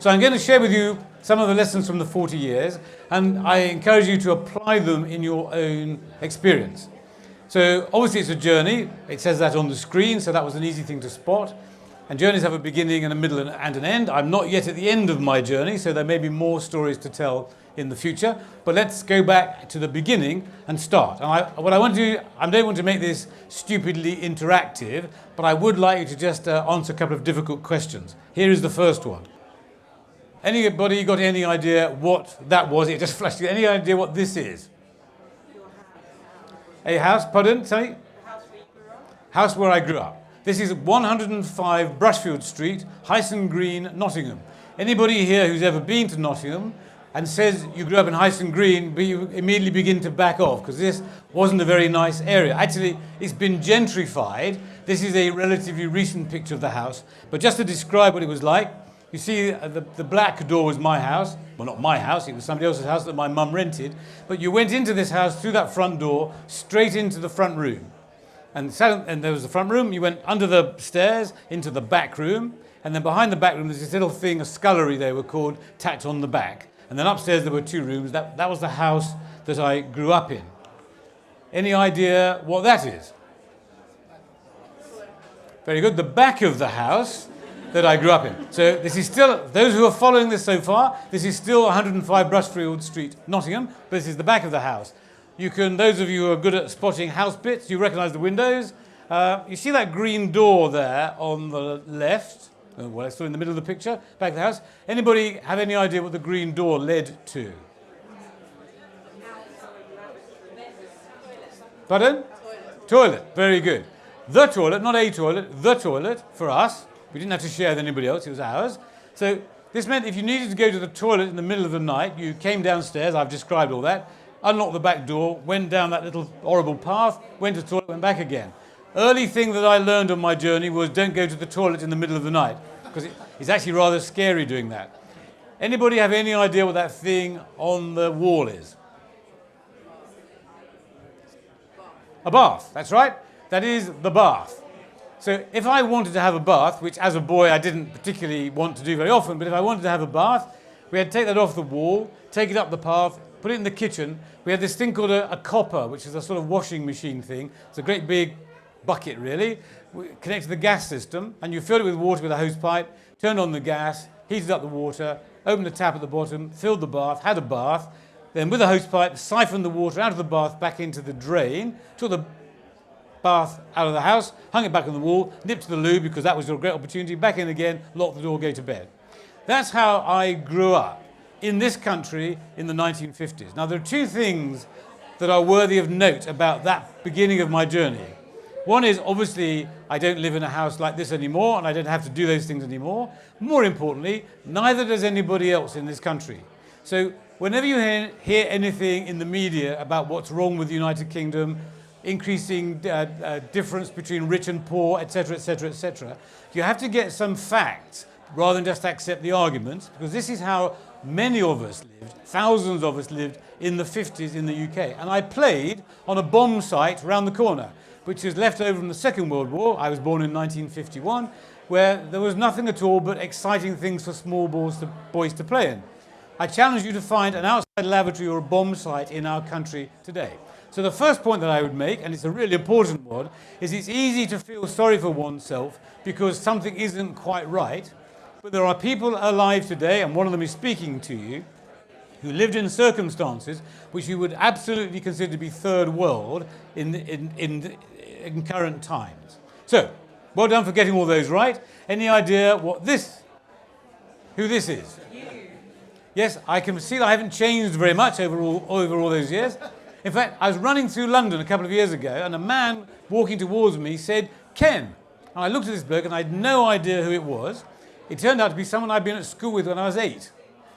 So I'm going to share with you some of the lessons from the 40 years, and I encourage you to apply them in your own experience. So obviously it's a journey. It says that on the screen, so that was an easy thing to spot. And journeys have a beginning and a middle and an end. I'm not yet at the end of my journey, so there may be more stories to tell in the future. But let's go back to the beginning and start. And what I want to do, I don't want to make this stupidly interactive, but I would like you to just answer a couple of difficult questions. Here is the first one. Anybody got any idea what that was? It just flashed. Any idea what this is? A house, pardon, sorry? The house where you grew up? House where I grew up. This is 105 Brushfield Street, Hyson Green, Nottingham. Anybody here who's ever been to Nottingham and says you grew up in Hyson Green, but you immediately begin to back off because this wasn't a very nice area. Actually, it's been gentrified. This is a relatively recent picture of the house. But just to describe what it was like, you see the black door was my house. Well, not my house, it was somebody else's house that my mum rented. But you went into this house through that front door, straight into the front room. And there was the front room. You went under the stairs into the back room. And then behind the back room, there's this little thing, a scullery they were called, tacked on the back. And then upstairs there were two rooms. That was the house that I grew up in. Any idea what that is? Very good. The back of the house that I grew up in. So this is still, those who are following this so far, this is still 105 Brushfield Street, Nottingham, but this is the back of the house. You can, those of you who are good at spotting house bits, you recognise the windows. You see that green door there on the left? Well, it's still in the middle of the picture, back of the house. Anybody have any idea what the green door led to? Pardon? Toilet. Very good. The toilet, not a toilet, the toilet for us. We didn't have to share with anybody else, it was ours. So this meant if you needed to go to the toilet in the middle of the night, you came downstairs, I've described all that, unlocked the back door, went down that little horrible path, went to the toilet, went back again. Early thing that I learned on my journey was don't go to the toilet in the middle of the night, because it's actually rather scary doing that. Anybody have any idea what that thing on the wall is? A bath, that's right. That is the bath. So if I wanted to have a bath, which as a boy I didn't particularly want to do very often, but if I wanted to have a bath, we had to take that off the wall, take it up the path, put it in the kitchen. We had this thing called a copper, which is a sort of washing machine thing. It's a great big bucket, really, connected to the gas system, and you filled it with water with a hose pipe, turned on the gas, heated up the water, opened the tap at the bottom, filled the bath, had a bath, then with a hose pipe, siphoned the water out of the bath back into the drain, took the bath out of the house, hung it back on the wall, nipped to the loo because that was your great opportunity, back in again, lock the door, go to bed. That's how I grew up in this country in the 1950s. Now there are two things that are worthy of note about that beginning of my journey. One is obviously I don't live in a house like this anymore and I don't have to do those things anymore. More importantly, neither does anybody else in this country. So whenever you hear anything in the media about what's wrong with the United Kingdom, increasing difference between rich and poor, etc., etc., etc., you have to get some facts rather than just accept the arguments, because this is how many of us lived, thousands of us lived in the 50s in the UK. And I played on a bomb site around the corner, which is left over from the Second World War. I was born in 1951, where there was nothing at all but exciting things for small boys to play in. I challenge you to find an outside lavatory or a bomb site in our country today. So the first point that I would make, and it's a really important one, is it's easy to feel sorry for oneself because something isn't quite right. But there are people alive today, and one of them is speaking to you, who lived in circumstances which you would absolutely consider to be third world in current times. So, well done for getting all those right. Any idea who this is? You. Yes, I can see that I haven't changed very much over all those years. In fact, I was running through London a couple of years ago, and a man walking towards me said, "Ken." And I looked at this bloke, and I had no idea who it was. It turned out to be someone I'd been at school with when I was 8.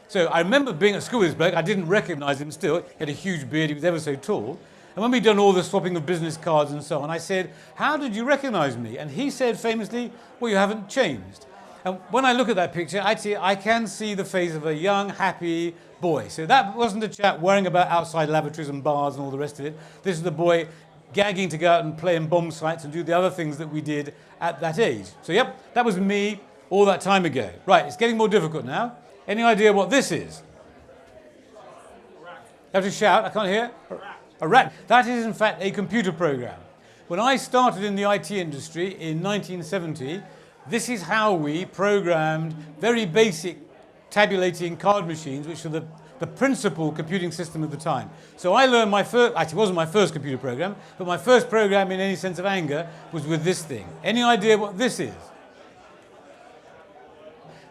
So I remember being at school with this bloke. I didn't recognise him still. He had a huge beard. He was ever so tall. And when we'd done all the swapping of business cards and so on, I said, "How did you recognise me?" And he said famously, "Well, you haven't changed." And when I look at that picture, actually, I can see the face of a young, happy boy. So that wasn't a chap worrying about outside lavatories and bars and all the rest of it. This is the boy gagging to go out and play in bomb sites and do the other things that we did at that age. So, yep, that was me all that time ago. Right, it's getting more difficult now. Any idea what this is? You have to shout, I can't hear. A rack. That is in fact a computer program. When I started in the IT industry in 1970, this is how we programmed very basic tabulating card machines, which were the principal computing system of the time. So I learned my first, actually it wasn't my first computer program, but my first program in any sense of anger was with this thing. Any idea what this is?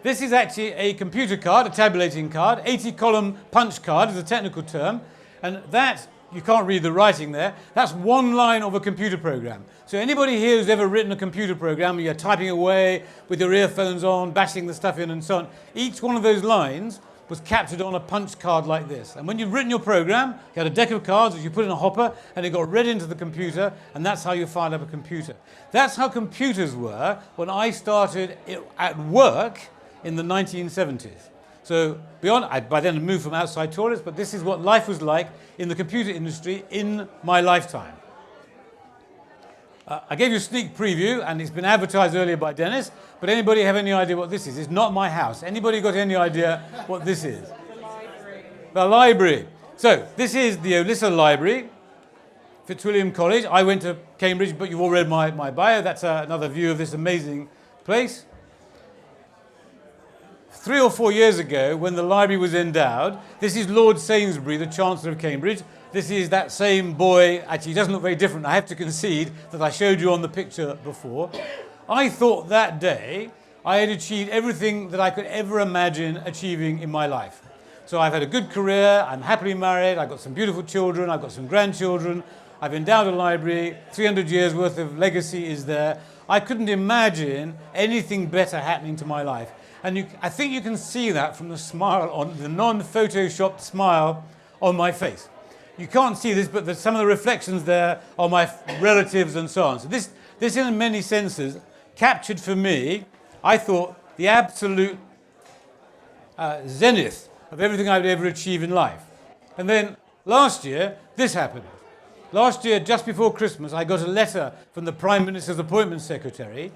This is actually a computer card, a tabulating card, 80-column punch card is a technical term, and that, you can't read the writing there, that's one line of a computer program. So anybody here who's ever written a computer program, you're typing away with your earphones on, bashing the stuff in and so on, each one of those lines was captured on a punch card like this. And when you'd written your program, you had a deck of cards which you put in a hopper and it got read into the computer, and that's how you fired up a computer. That's how computers were when I started at work in the 1970s. So by then I'd moved from outside toilets, but this is what life was like in the computer industry in my lifetime. I gave you a sneak preview, and it's been advertised earlier by Dennis, but anybody have any idea what this is? It's not my house. Anybody got any idea what this is? The library. The library. So this is the Olisa Library, Fitzwilliam College. I went to Cambridge, but you've all read my bio. That's another view of this amazing place. 3 or 4 years ago, when the library was endowed, this is Lord Sainsbury, the Chancellor of Cambridge. This is that same boy. Actually, he doesn't look very different. I have to concede that I showed you on the picture before. I thought that day I had achieved everything that I could ever imagine achieving in my life. So I've had a good career, I'm happily married, I've got some beautiful children, I've got some grandchildren, I've endowed a library, 300 years worth of legacy is there. I couldn't imagine anything better happening to my life. And I think you can see that from the smile on the non-photoshopped smile on my face. You can't see this, but there's some of the reflections there are my relatives and so on. So this in many senses captured for me, I thought, the absolute zenith of everything I would ever achieve in life. And then last year, this happened. Last year, just before Christmas, I got a letter from the Prime Minister's Appointments Secretary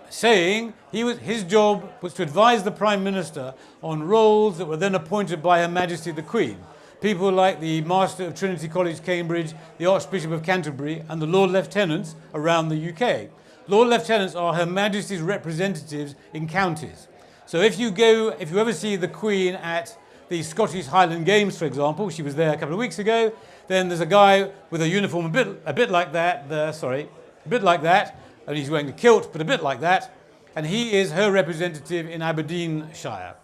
saying his job was to advise the Prime Minister on roles that were then appointed by Her Majesty the Queen. People like the Master of Trinity College, Cambridge, the Archbishop of Canterbury, and the Lord Lieutenants around the UK. Lord Lieutenants are Her Majesty's representatives in counties. So if you ever see the Queen at the Scottish Highland Games, for example, she was there a couple of weeks ago, then there's a guy with a uniform a bit like that, and he's wearing a kilt, but a bit like that, and he is her representative in Aberdeenshire.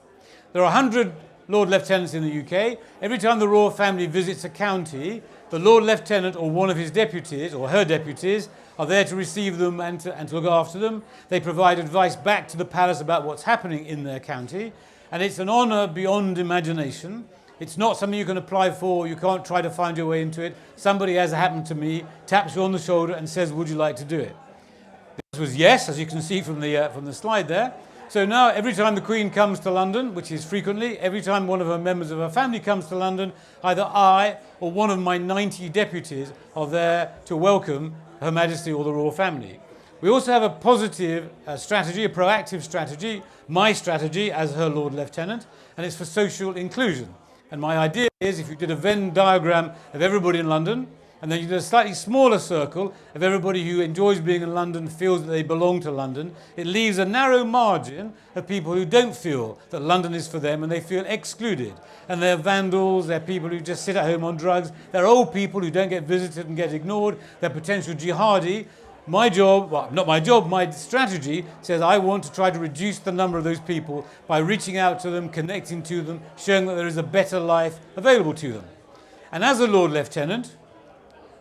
There are 100 Lord Lieutenants in the UK. Every time the royal family visits a county, the Lord Lieutenant or one of his deputies, or her deputies, are there to receive them and to look after them. They provide advice back to the palace about what's happening in their county, and it's an honour beyond imagination. It's not something you can apply for, you can't try to find your way into it. Somebody, as happened to me, taps you on the shoulder and says, would you like to do it? This was yes, as you can see from the slide there. So now every time the Queen comes to London, which is frequently, every time one of her members of her family comes to London, either I or one of my 90 deputies are there to welcome Her Majesty or the royal family. We also have a positive strategy, a proactive strategy, my strategy as her Lord Lieutenant, and it's for social inclusion. And my idea is if you did a Venn diagram of everybody in London, and then you do a slightly smaller circle of everybody who enjoys being in London, feels that they belong to London. It leaves a narrow margin of people who don't feel that London is for them and they feel excluded. And they're vandals, they're people who just sit at home on drugs, they're old people who don't get visited and get ignored, they're potential jihadi. My job, well, not my job, my strategy says I want to try to reduce the number of those people by reaching out to them, connecting to them, showing that there is a better life available to them. And as a Lord Lieutenant,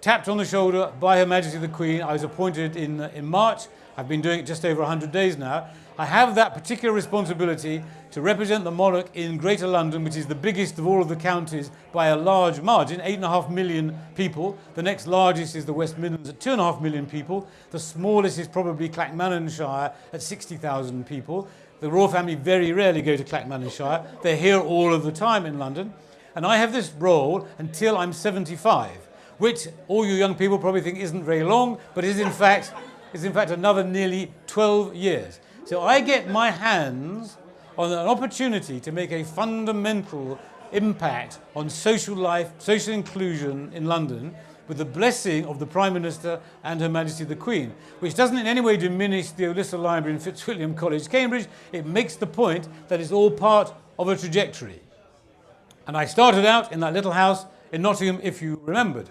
tapped on the shoulder by Her Majesty the Queen, I was appointed in March. I've been doing it just over 100 days now. I have that particular responsibility to represent the monarch in Greater London, which is the biggest of all of the counties by a large margin, 8.5 million people. The next largest is the West Midlands at 2.5 million people. The smallest is probably Clackmannanshire at 60,000 people. The royal family very rarely go to Clackmannanshire. They're here all of the time in London. And I have this role until I'm 75. Which all you young people probably think isn't very long, but is in fact another nearly 12 years. So I get my hands on an opportunity to make a fundamental impact on social life, social inclusion in London, with the blessing of the Prime Minister and Her Majesty the Queen, which doesn't in any way diminish the Olisa Library in Fitzwilliam College, Cambridge. It makes the point that it's all part of a trajectory. And I started out in that little house in Nottingham, if you remembered.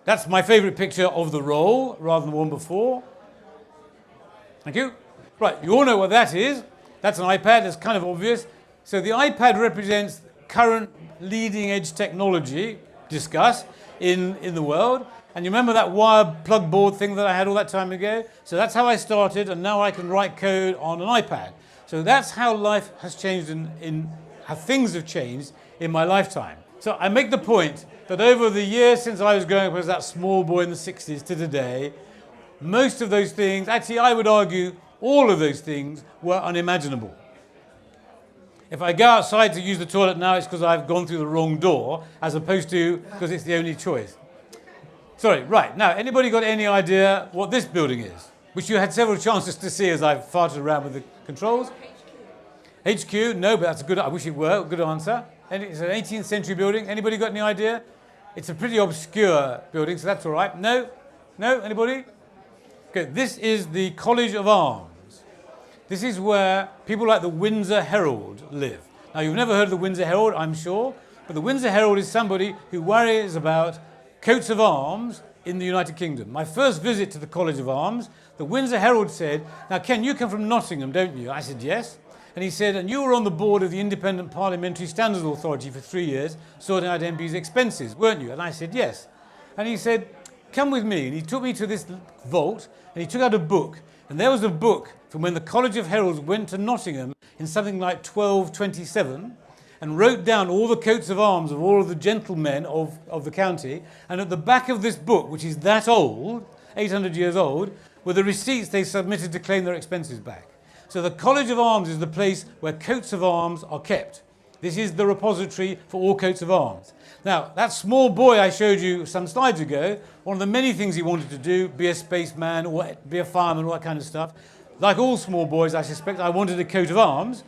That's my favourite picture of the roll, rather than the one before. Thank you. Right, you all know what that is. That's an iPad, it's kind of obvious. So the iPad represents current leading edge technology discussed in the world. And you remember that wire plug board thing that I had all that time ago? So that's how I started, and now I can write code on an iPad. So that's how life has changed, how things have changed in my lifetime. So I make the point that over the years since I was growing up as that small boy in the 60s to today, most of those things, actually I would argue all of those things, were unimaginable. If I go outside to use the toilet now, it's because I've gone through the wrong door, as opposed to because it's the only choice. Sorry, right, now, anybody got any idea what this building is? Which you had several chances to see as I've farted around with the controls. HQ, no, but that's a good, I wish it were, good answer. It's an 18th century building. Anybody got any idea? It's a pretty obscure building, so that's all right. No? No? Anybody? Okay, this is the College of Arms. This is where people like the Windsor Herald live. Now, you've never heard of the Windsor Herald, I'm sure, but the Windsor Herald is somebody who worries about coats of arms in the United Kingdom. My first visit to the College of Arms, the Windsor Herald said, "Now, Ken, you come from Nottingham, don't you?" I said, "Yes." And he said, "And you were on the board of the Independent Parliamentary Standards Authority for 3 years, sorting out MPs' expenses, weren't you?" And I said, "Yes." And he said, "Come with me." And he took me to this vault, and he took out a book. And there was a book from when the College of Heralds went to Nottingham in something like 1227 and wrote down all the coats of arms of all of the gentlemen of the county. And at the back of this book, which is that old, 800 years old, were the receipts they submitted to claim their expenses back. So the College of Arms is the place where coats of arms are kept. This is the repository for all coats of arms. Now, that small boy I showed you some slides ago, one of the many things he wanted to do, be a spaceman or be a fireman, all that kind of stuff. Like all small boys, I suspect, I wanted a coat of arms.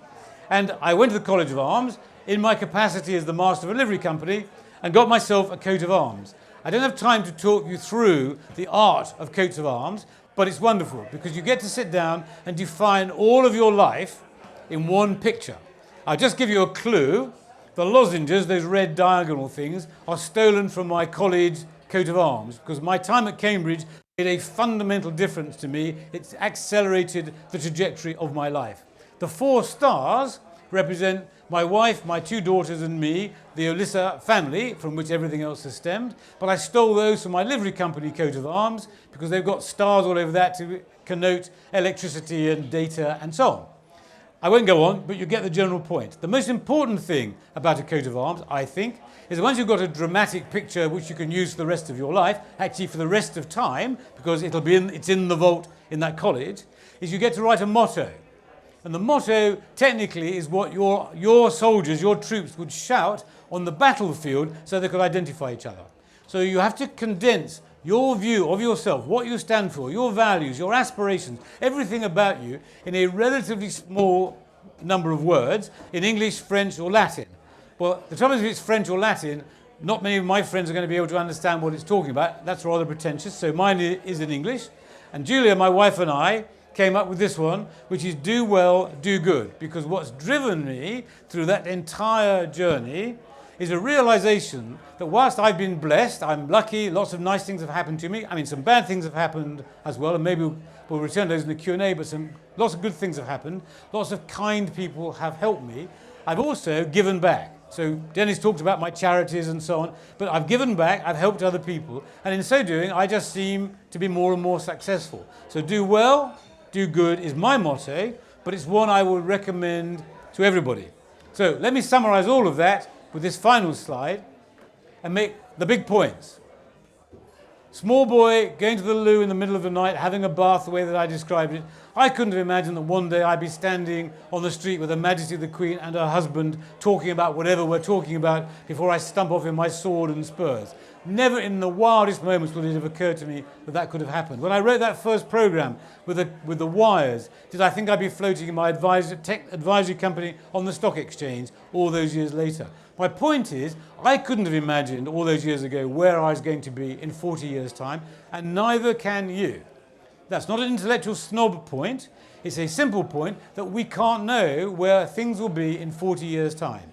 And I went to the College of Arms in my capacity as the master of a livery company and got myself a coat of arms. I don't have time to talk you through the art of coats of arms, but it's wonderful because you get to sit down and define all of your life in one picture. I'll just give you a clue. The lozenges, those red diagonal things, are stolen from my college coat of arms because my time at Cambridge made a fundamental difference to me. It's accelerated the trajectory of my life. The 4 stars represent my wife, my 2 daughters and me, the Olisa family, from which everything else has stemmed. But I stole those from my livery company coat of arms because they've got stars all over that to connote electricity and data and so on. I won't go on, but you get the general point. The most important thing about a coat of arms, I think, is that once you've got a dramatic picture which you can use for the rest of your life, actually for the rest of time, because it's in the vault in that college, is you get to write a motto. And the motto, technically, is what your soldiers, your troops, would shout on the battlefield so they could identify each other. So you have to condense your view of yourself, what you stand for, your values, your aspirations, everything about you in a relatively small number of words in English, French, or Latin. Well, the trouble is if it's French or Latin, not many of my friends are going to be able to understand what it's talking about. That's rather pretentious, so mine is in English. And Julia, my wife, and I came up with this one, which is do well, do good. Because what's driven me through that entire journey is a realization that whilst I've been blessed, I'm lucky, lots of nice things have happened to me. I mean, some bad things have happened as well, and maybe we'll return to those in the Q&A, but lots of good things have happened. Lots of kind people have helped me. I've also given back. So Dennis talked about my charities and so on, but I've given back, I've helped other people, and in so doing, I just seem to be more and more successful. So do well, do good is my motto, but it's one I will recommend to everybody. So let me summarize all of that with this final slide and make the big points. Small boy going to the loo in the middle of the night, having a bath the way that I described it. I couldn't have imagined that one day I'd be standing on the street with Her Majesty the Queen and her husband talking about whatever we're talking about before I stump off in my sword and spurs. Never in the wildest moments would it have occurred to me that that could have happened. When I wrote that first program with the wires, did I think I'd be floating in my tech advisory company on the stock exchange all those years later? My point is, I couldn't have imagined all those years ago where I was going to be in 40 years' time, and neither can you. That's not an intellectual snob point. It's a simple point that we can't know where things will be in 40 years' time.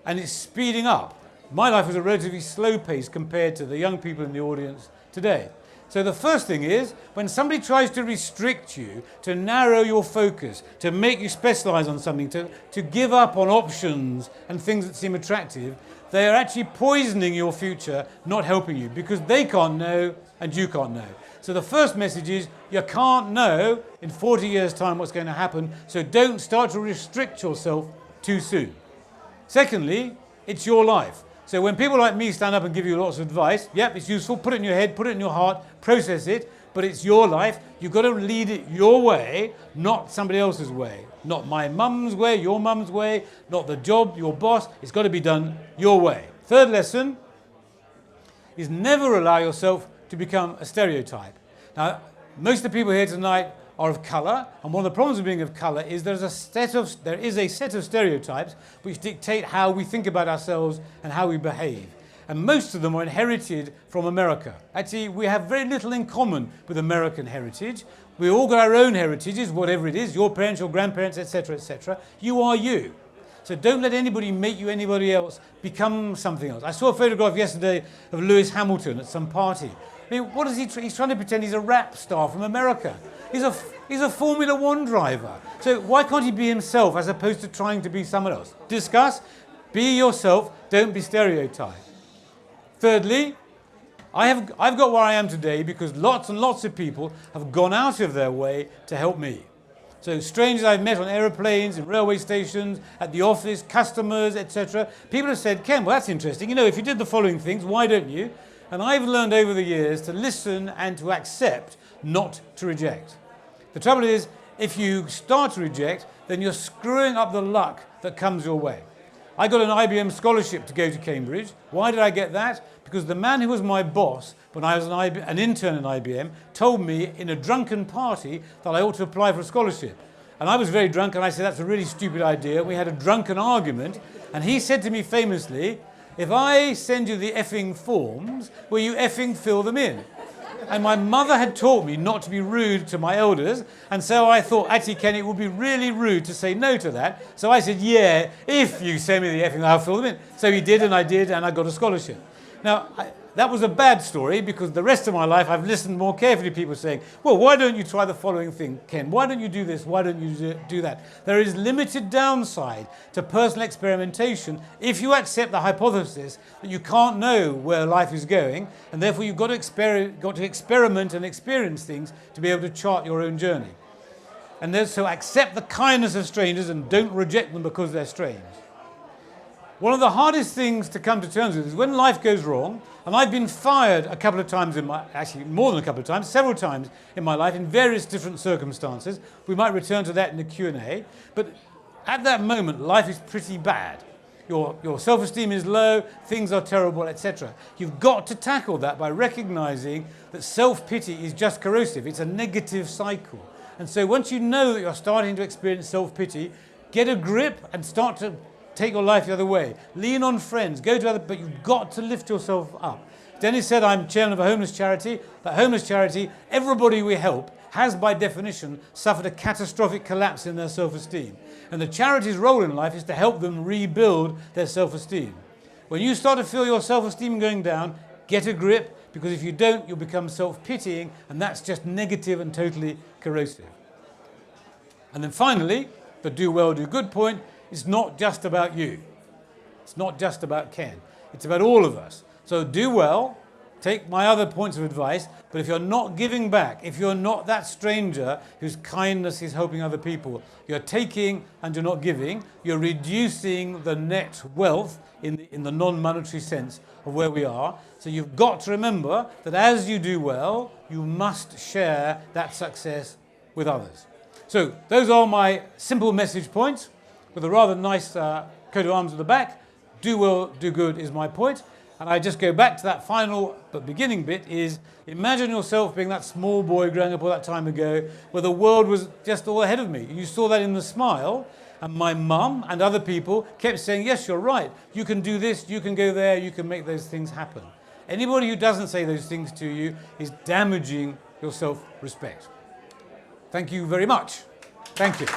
And it's speeding up. My life was a relatively slow pace compared to the young people in the audience today. So the first thing is, when somebody tries to restrict you, to narrow your focus, to make you specialize on something, to give up on options and things that seem attractive, they are actually poisoning your future, not helping you, because they can't know and you can't know. So the first message is, you can't know in 40 years' time what's going to happen, so don't start to restrict yourself too soon. Secondly, it's your life. So when people like me stand up and give you lots of advice, yep, it's useful, put it in your head, put it in your heart, process it, but it's your life. You've got to lead it your way, not somebody else's way. Not my mum's way, your mum's way, not the job, your boss. It's got to be done your way. Third lesson is never allow yourself to become a stereotype. Now, most of the people here tonight are of colour, and one of the problems of being of colour is there is a set of stereotypes which dictate how we think about ourselves and how we behave. And most of them are inherited from America. Actually, we have very little in common with American heritage. We all got our own heritages, whatever it is, your parents, your grandparents, etc., etc. You are you. So don't let anybody make you anybody else, become something else. I saw a photograph yesterday of Lewis Hamilton at some party. I mean, what is he? He's trying to pretend he's a rap star from America. He's a Formula One driver. So why can't he be himself as opposed to trying to be someone else? Discuss, be yourself, don't be stereotyped. Thirdly, I've got where I am today because lots and lots of people have gone out of their way to help me. So strangers I've met on aeroplanes, in railway stations, at the office, customers, etc. People have said, Ken, well, that's interesting. You know, if you did the following things, why don't you? And I've learned over the years to listen and to accept, not to reject. The trouble is, if you start to reject, then you're screwing up the luck that comes your way. I got an IBM scholarship to go to Cambridge. Why did I get that? Because the man who was my boss when I was an intern in IBM told me in a drunken party that I ought to apply for a scholarship. And I was very drunk and I said, that's a really stupid idea. We had a drunken argument and he said to me famously, if I send you the effing forms, will you effing fill them in? And my mother had taught me not to be rude to my elders, and so I thought, actually, Ken, it would be really rude to say no to that. So I said, yeah, if you send me the effing, I'll fill them in. So he did, and I did, and I got a scholarship. Now, that was a bad story, because the rest of my life I've listened more carefully to people saying, well, why don't you try the following thing, Ken? Why don't you do this? Why don't you do that? There is limited downside to personal experimentation if you accept the hypothesis that you can't know where life is going, and therefore you've got to experiment and experience things to be able to chart your own journey. And so accept the kindness of strangers and don't reject them because they're strange. One of the hardest things to come to terms with is when life goes wrong, and I've been fired a couple of times actually more than a couple of times, several times in my life in various different circumstances. We might return to that in the Q&A, but at that moment, life is pretty bad. Your self-esteem is low, things are terrible, etc. You've got to tackle that by recognizing that self-pity is just corrosive. It's a negative cycle. And so once you know that you're starting to experience self-pity, get a grip and start to take your life the other way. Lean on friends, go to other, but you've got to lift yourself up. Dennis said, I'm chairman of a homeless charity. That homeless charity, everybody we help has by definition suffered a catastrophic collapse in their self-esteem. And the charity's role in life is to help them rebuild their self-esteem. When you start to feel your self-esteem going down, get a grip, because if you don't, you'll become self-pitying, and that's just negative and totally corrosive. And then finally, the do well, do good point, it's not just about you. It's not just about Ken. It's about all of us. So do well, take my other points of advice, but if you're not giving back, if you're not that stranger whose kindness is helping other people, you're taking and you're not giving, you're reducing the net wealth in the non-monetary sense of where we are. So you've got to remember that as you do well, you must share that success with others. So those are my simple message points, with a rather nice coat of arms at the back. Do well, do good is my point. And I just go back to that final but beginning bit is, imagine yourself being that small boy growing up all that time ago where the world was just all ahead of me. You saw that in the smile, and my mum and other people kept saying, yes, you're right, you can do this, you can go there, you can make those things happen. Anybody who doesn't say those things to you is damaging your self-respect. Thank you very much. Thank you.